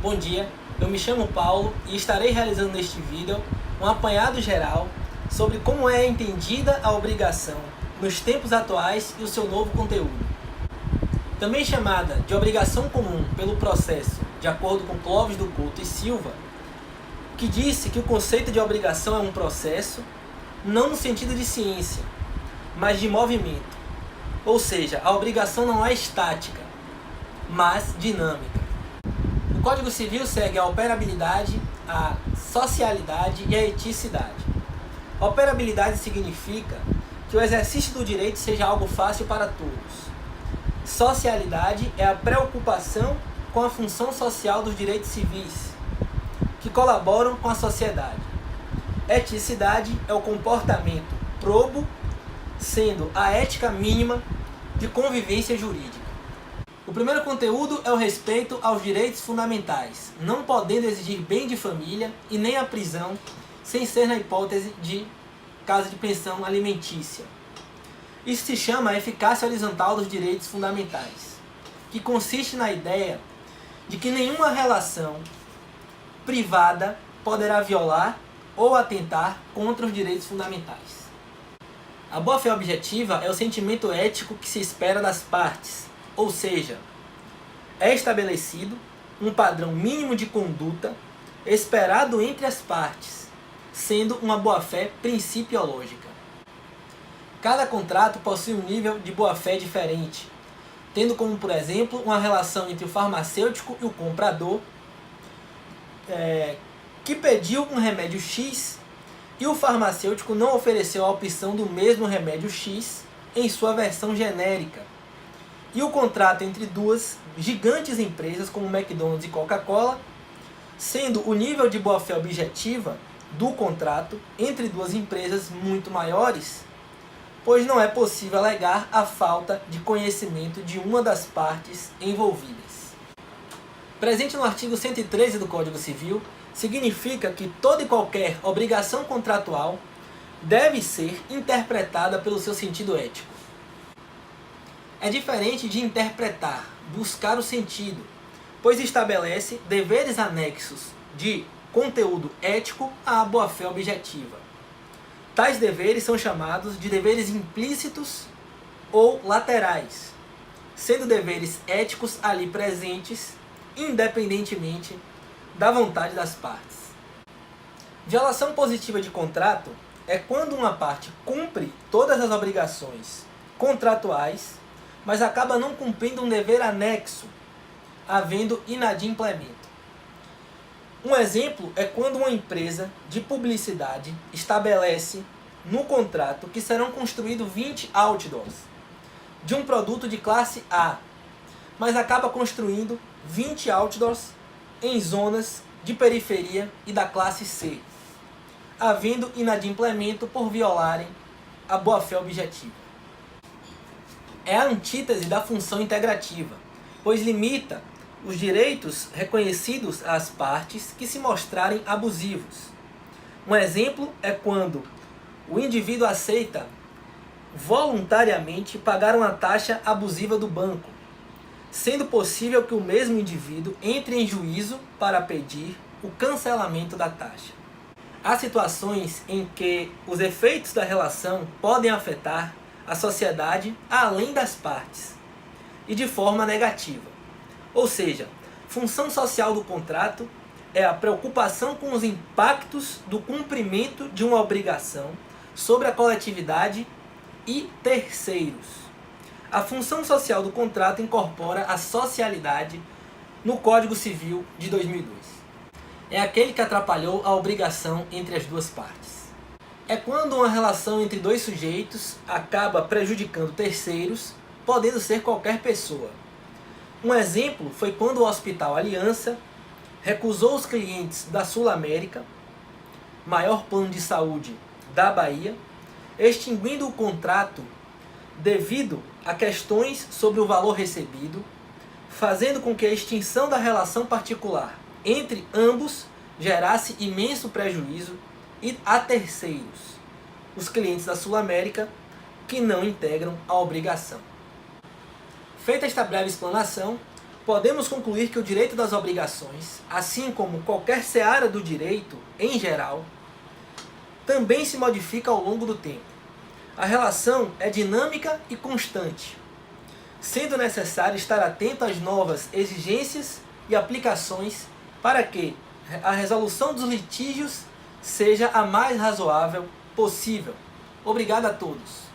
Bom dia, eu me chamo Paulo e estarei realizando neste vídeo um apanhado geral sobre como é entendida a obrigação nos tempos atuais e o seu novo conteúdo. Também chamada de obrigação comum pelo processo, de acordo com Clóvis do Couto e Silva, que disse que o conceito de obrigação é um processo, não no sentido de ciência, mas de movimento. Ou seja, a obrigação não é estática, mas dinâmica. O Código Civil segue a operabilidade, a socialidade e a eticidade. Operabilidade significa que o exercício do direito seja algo fácil para todos. Socialidade é a preocupação com a função social dos direitos civis, que colaboram com a sociedade. Eticidade é o comportamento probo, sendo a ética mínima de convivência jurídica. O primeiro conteúdo é o respeito aos direitos fundamentais, não podendo exigir bem de família e nem a prisão, sem ser na hipótese de casa de pensão alimentícia. Isso se chama a eficácia horizontal dos direitos fundamentais, que consiste na ideia de que nenhuma relação privada poderá violar ou atentar contra os direitos fundamentais. A boa-fé objetiva é o sentimento ético que se espera das partes, ou seja, é estabelecido um padrão mínimo de conduta esperado entre as partes, sendo uma boa-fé principiológica. Cada contrato possui um nível de boa-fé diferente, tendo como, por exemplo, uma relação entre o farmacêutico e o comprador, que pediu um remédio X e o farmacêutico não ofereceu a opção do mesmo remédio X em sua versão genérica. E o contrato entre duas gigantes empresas como McDonald's e Coca-Cola, sendo o nível de boa-fé objetiva do contrato entre duas empresas muito maiores, pois não é possível alegar a falta de conhecimento de uma das partes envolvidas. Presente no artigo 113 do Código Civil, significa que toda e qualquer obrigação contratual deve ser interpretada pelo seu sentido ético. É diferente de interpretar, buscar o sentido, pois estabelece deveres anexos de conteúdo ético à boa-fé objetiva. Tais deveres são chamados de deveres implícitos ou laterais, sendo deveres éticos ali presentes, independentemente da vontade das partes. Violação positiva de contrato é quando uma parte cumpre todas as obrigações contratuais, mas acaba não cumprindo um dever anexo, havendo inadimplemento. Um exemplo é quando uma empresa de publicidade estabelece no contrato que serão construídos 20 outdoors de um produto de classe A, mas acaba construindo 20 outdoors em zonas de periferia e da classe C, havendo inadimplemento por violarem a boa-fé objetiva. É a antítese da função integrativa, pois limita os direitos reconhecidos às partes que se mostrarem abusivos. Um exemplo é quando o indivíduo aceita voluntariamente pagar uma taxa abusiva do banco, sendo possível que o mesmo indivíduo entre em juízo para pedir o cancelamento da taxa. Há situações em que os efeitos da relação podem afetar a sociedade além das partes, e de forma negativa. Ou seja, função social do contrato é a preocupação com os impactos do cumprimento de uma obrigação sobre a coletividade e terceiros. A função social do contrato incorpora a socialidade no Código Civil de 2002. É aquele que atrapalhou a obrigação entre as duas partes. É quando uma relação entre dois sujeitos acaba prejudicando terceiros, podendo ser qualquer pessoa. Um exemplo foi quando o Hospital Aliança recusou os clientes da Sul América, maior plano de saúde da Bahia, extinguindo o contrato devido a questões sobre o valor recebido, fazendo com que a extinção da relação particular entre ambos gerasse imenso prejuízo e a terceiros, os clientes da Sul América, que não integram a obrigação. Feita esta breve explanação, podemos concluir que o direito das obrigações, assim como qualquer seara do direito em geral, também se modifica ao longo do tempo. A relação é dinâmica e constante, sendo necessário estar atento às novas exigências e aplicações para que a resolução dos litígios seja a mais razoável possível. Obrigado a todos.